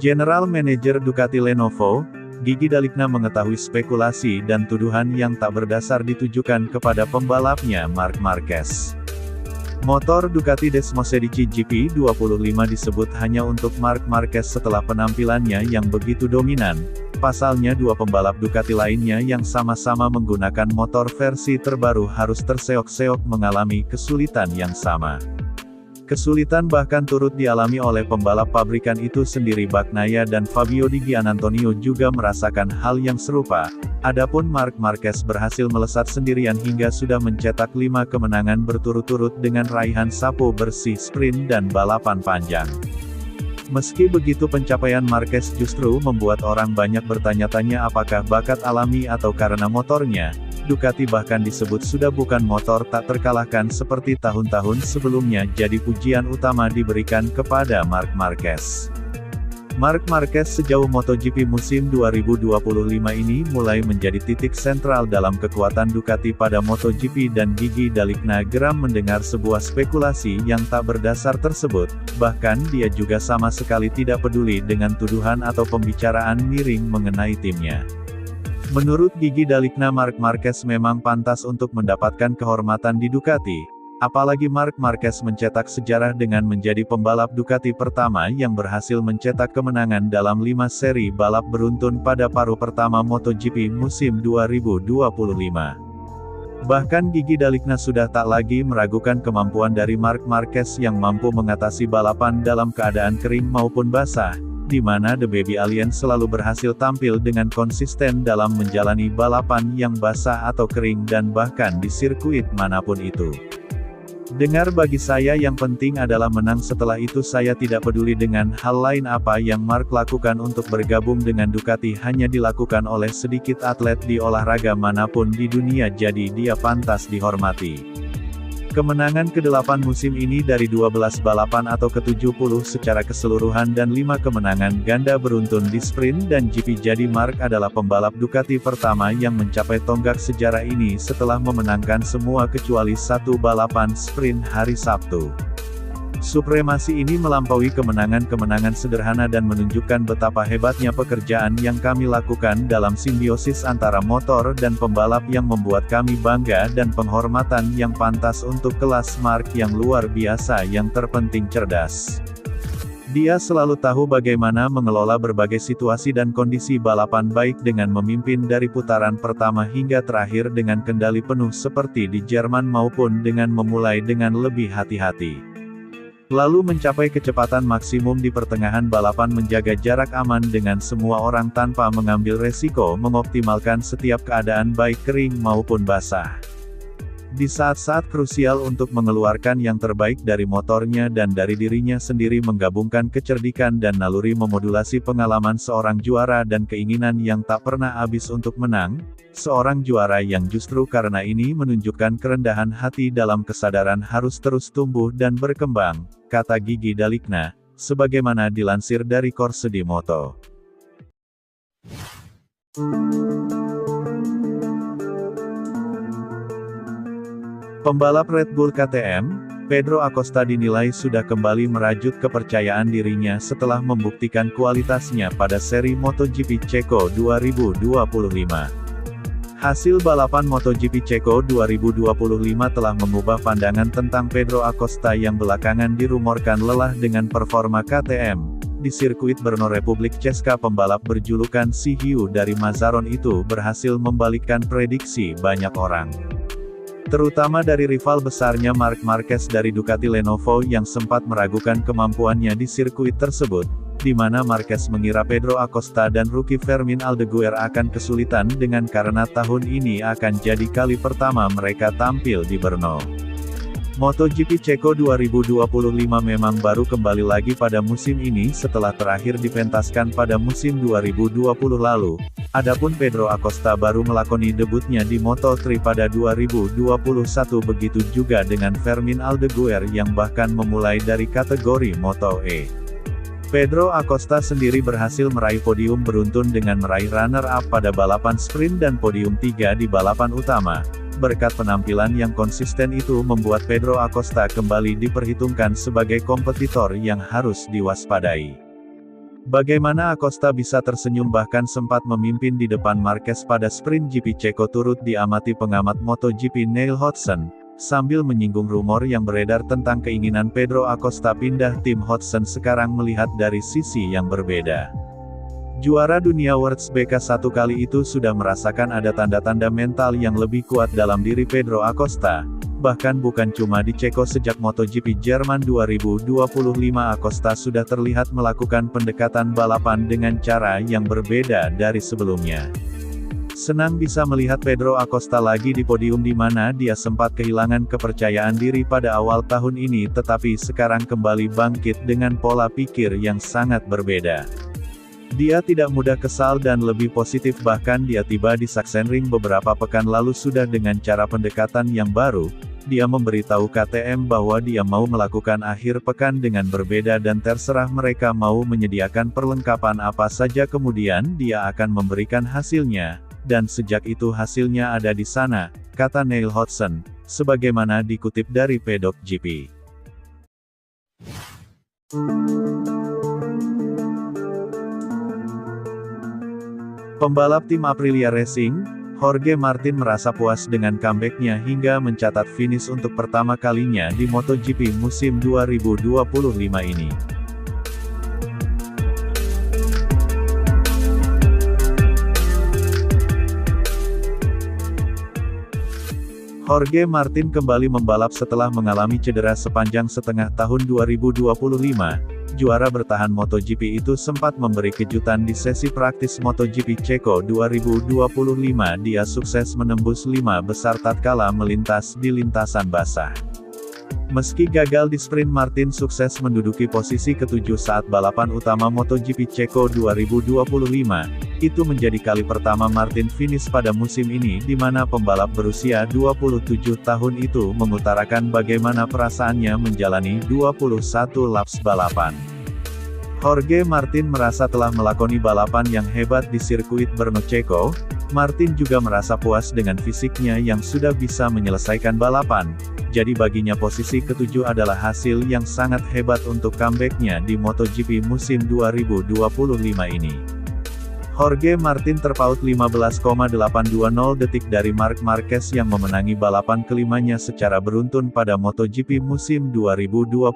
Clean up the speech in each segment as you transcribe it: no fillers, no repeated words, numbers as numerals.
General Manager Ducati Lenovo, Gigi Dalikna mengetahui spekulasi dan tuduhan yang tak berdasar ditujukan kepada pembalapnya Marc Marquez. Motor Ducati Desmosedici GP25 disebut hanya untuk Marc Marquez setelah penampilannya yang begitu dominan. Pasalnya dua pembalap Ducati lainnya yang sama-sama menggunakan motor versi terbaru harus terseok-seok mengalami kesulitan yang sama. Kesulitan bahkan turut dialami oleh pembalap pabrikan itu sendiri. Bagnaia dan Fabio Di Giannantonio juga merasakan hal yang serupa. Adapun Marc Marquez berhasil melesat sendirian hingga sudah mencetak 5 kemenangan berturut-turut dengan raihan sapu bersih sprint dan balapan panjang. Meski begitu, pencapaian Marquez justru membuat orang banyak bertanya-tanya apakah bakat alami atau karena motornya. Ducati bahkan disebut sudah bukan motor tak terkalahkan seperti tahun-tahun sebelumnya, jadi pujian utama diberikan kepada Marc Marquez. Marc Marquez sejauh MotoGP musim 2025 ini mulai menjadi titik sentral dalam kekuatan Ducati pada MotoGP dan Gigi Dalikna geram mendengar sebuah spekulasi yang tak berdasar tersebut, bahkan dia juga sama sekali tidak peduli dengan tuduhan atau pembicaraan miring mengenai timnya. Menurut Gigi Dalikna, Marc Marquez memang pantas untuk mendapatkan kehormatan di Ducati, apalagi Marc Marquez mencetak sejarah dengan menjadi pembalap Ducati pertama yang berhasil mencetak kemenangan dalam 5 seri balap beruntun pada paruh pertama MotoGP musim 2025. Bahkan Gigi Dalikna sudah tak lagi meragukan kemampuan dari Marc Marquez yang mampu mengatasi balapan dalam keadaan kering maupun basah, di mana The Baby Alien selalu berhasil tampil dengan konsisten dalam menjalani balapan yang basah atau kering dan bahkan di sirkuit manapun itu. Dengar, bagi saya yang penting adalah menang. Setelah itu saya tidak peduli dengan hal lain. Apa yang Marc lakukan untuk bergabung dengan Ducati hanya dilakukan oleh sedikit atlet di olahraga manapun di dunia, jadi dia pantas dihormati. Kemenangan ke-8 musim ini dari 12 balapan atau ke-70 secara keseluruhan dan 5 kemenangan ganda beruntun di sprint dan GP, jadi Marc adalah pembalap Ducati pertama yang mencapai tonggak sejarah ini setelah memenangkan semua kecuali 1 balapan sprint hari Sabtu. Supremasi ini melampaui kemenangan-kemenangan sederhana dan menunjukkan betapa hebatnya pekerjaan yang kami lakukan dalam simbiosis antara motor dan pembalap yang membuat kami bangga, dan penghormatan yang pantas untuk kelas Marc yang luar biasa, yang terpenting cerdas. Dia selalu tahu bagaimana mengelola berbagai situasi dan kondisi balapan, baik dengan memimpin dari putaran pertama hingga terakhir dengan kendali penuh seperti di Jerman maupun dengan memulai dengan lebih hati-hati. Lalu mencapai kecepatan maksimum di pertengahan balapan, menjaga jarak aman dengan semua orang tanpa mengambil resiko, mengoptimalkan setiap keadaan baik kering maupun basah. Di saat-saat krusial untuk mengeluarkan yang terbaik dari motornya dan dari dirinya sendiri, menggabungkan kecerdikan dan naluri memodulasi pengalaman seorang juara dan keinginan yang tak pernah habis untuk menang, seorang juara yang justru karena ini menunjukkan kerendahan hati dalam kesadaran harus terus tumbuh dan berkembang, kata Gigi Dalikna, sebagaimana dilansir dari Corse di Moto. Pembalap Red Bull KTM, Pedro Acosta dinilai sudah kembali merajut kepercayaan dirinya setelah membuktikan kualitasnya pada seri MotoGP Ceko 2025. Hasil balapan MotoGP Ceko 2025 telah mengubah pandangan tentang Pedro Acosta yang belakangan dirumorkan lelah dengan performa KTM. Di sirkuit Brno, Republik Česka, pembalap berjulukan Si Hiu dari Mazaron itu berhasil membalikkan prediksi banyak orang, terutama dari rival besarnya Marc Marquez dari Ducati Lenovo yang sempat meragukan kemampuannya di sirkuit tersebut, di mana Marquez mengira Pedro Acosta dan rookie Fermin Aldeguer akan kesulitan dengan karena tahun ini akan jadi kali pertama mereka tampil di Brno. MotoGP Ceko 2025 memang baru kembali lagi pada musim ini setelah terakhir dipentaskan pada musim 2020 lalu. Adapun Pedro Acosta baru melakoni debutnya di Moto3 pada 2021, begitu juga dengan Fermin Aldeguer yang bahkan memulai dari kategori Moto E. Pedro Acosta sendiri berhasil meraih podium beruntun dengan meraih runner-up pada balapan sprint dan podium 3 di balapan utama. berkat penampilan yang konsisten itu membuat Pedro Acosta kembali diperhitungkan sebagai kompetitor yang harus diwaspadai. Bagaimana Acosta bisa tersenyum bahkan sempat memimpin di depan Marquez pada sprint GP Ceko turut diamati pengamat MotoGP Neil Hodgson, sambil menyinggung rumor yang beredar tentang keinginan Pedro Acosta pindah tim. Hodgson sekarang melihat dari sisi yang berbeda. Juara dunia Worlds BK1 kali itu sudah merasakan ada tanda-tanda mental yang lebih kuat dalam diri Pedro Acosta. Bahkan bukan cuma di Ceko, sejak MotoGP Jerman 2025 Acosta sudah terlihat melakukan pendekatan balapan dengan cara yang berbeda dari sebelumnya. Senang bisa melihat Pedro Acosta lagi di podium di mana dia sempat kehilangan kepercayaan diri pada awal tahun ini tetapi sekarang kembali bangkit dengan pola pikir yang sangat berbeda. Dia tidak mudah kesal dan lebih positif, bahkan dia tiba di Sachsenring beberapa pekan lalu sudah dengan cara pendekatan yang baru. Dia memberitahu KTM bahwa dia mau melakukan akhir pekan dengan berbeda dan terserah mereka mau menyediakan perlengkapan apa saja, kemudian dia akan memberikan hasilnya. Dan sejak itu hasilnya ada di sana, kata Neil Hodgson, sebagaimana dikutip dari Paddock GP. Pembalap tim Aprilia Racing, Jorge Martin merasa puas dengan comeback-nya hingga mencatat finish untuk pertama kalinya di MotoGP musim 2025 ini. Jorge Martin kembali membalap setelah mengalami cedera sepanjang setengah tahun 2025. Juara bertahan MotoGP itu sempat memberi kejutan di sesi praktis MotoGP Ceko 2025. Dia sukses menembus 5 besar tatkala melintas di lintasan basah. Meski gagal di sprint, Martin sukses menduduki posisi ke-7 saat balapan utama MotoGP Ceko 2025. Itu menjadi kali pertama Martin finish pada musim ini di mana pembalap berusia 27 tahun itu mengutarakan bagaimana perasaannya menjalani 21 laps balapan. Jorge Martin merasa telah melakoni balapan yang hebat di sirkuit Brno Ceko. Martin juga merasa puas dengan fisiknya yang sudah bisa menyelesaikan balapan. Jadi baginya posisi ke-7 adalah hasil yang sangat hebat untuk comeback-nya di MotoGP musim 2025 ini. Jorge Martin terpaut 15,820 detik dari Marc Marquez yang memenangi balapan kelimanya secara beruntun pada MotoGP musim 2025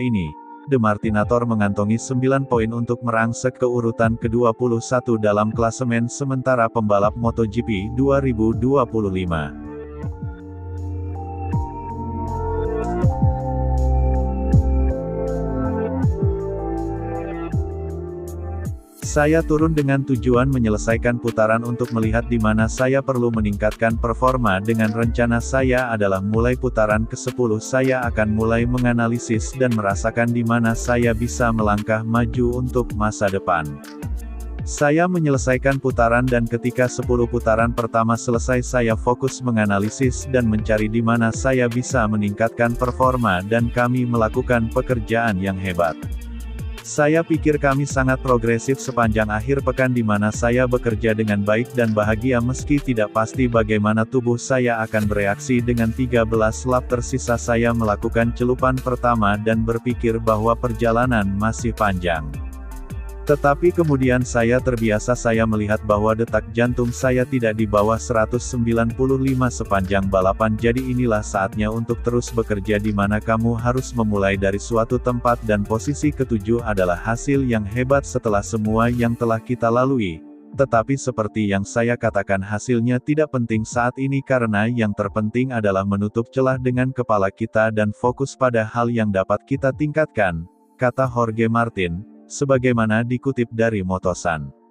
ini. The Martinator mengantongi 9 poin untuk merangsek ke urutan ke-21 dalam klasemen sementara pembalap MotoGP 2025. Saya turun dengan tujuan menyelesaikan putaran untuk melihat di mana saya perlu meningkatkan performa. Dengan rencana saya adalah mulai putaran ke-10 saya akan mulai menganalisis dan merasakan di mana saya bisa melangkah maju untuk masa depan. Saya menyelesaikan putaran dan ketika 10 putaran pertama selesai saya fokus menganalisis dan mencari di mana saya bisa meningkatkan performa dan kami melakukan pekerjaan yang hebat. Saya pikir kami sangat progresif sepanjang akhir pekan di mana saya bekerja dengan baik dan bahagia meski tidak pasti bagaimana tubuh saya akan bereaksi. Dengan 13 lap tersisa saya melakukan celupan pertama dan berpikir bahwa perjalanan masih panjang. Tetapi kemudian saya terbiasa, saya melihat bahwa detak jantung saya tidak di bawah 195 sepanjang balapan. Jadi inilah saatnya untuk terus bekerja di mana kamu harus memulai dari suatu tempat dan posisi ke-7 adalah hasil yang hebat setelah semua yang telah kita lalui. Tetapi seperti yang saya katakan, hasilnya tidak penting saat ini karena yang terpenting adalah menutup celah dengan kepala kita dan fokus pada hal yang dapat kita tingkatkan, kata Jorge Martin. Sebagaimana dikutip dari Motosan.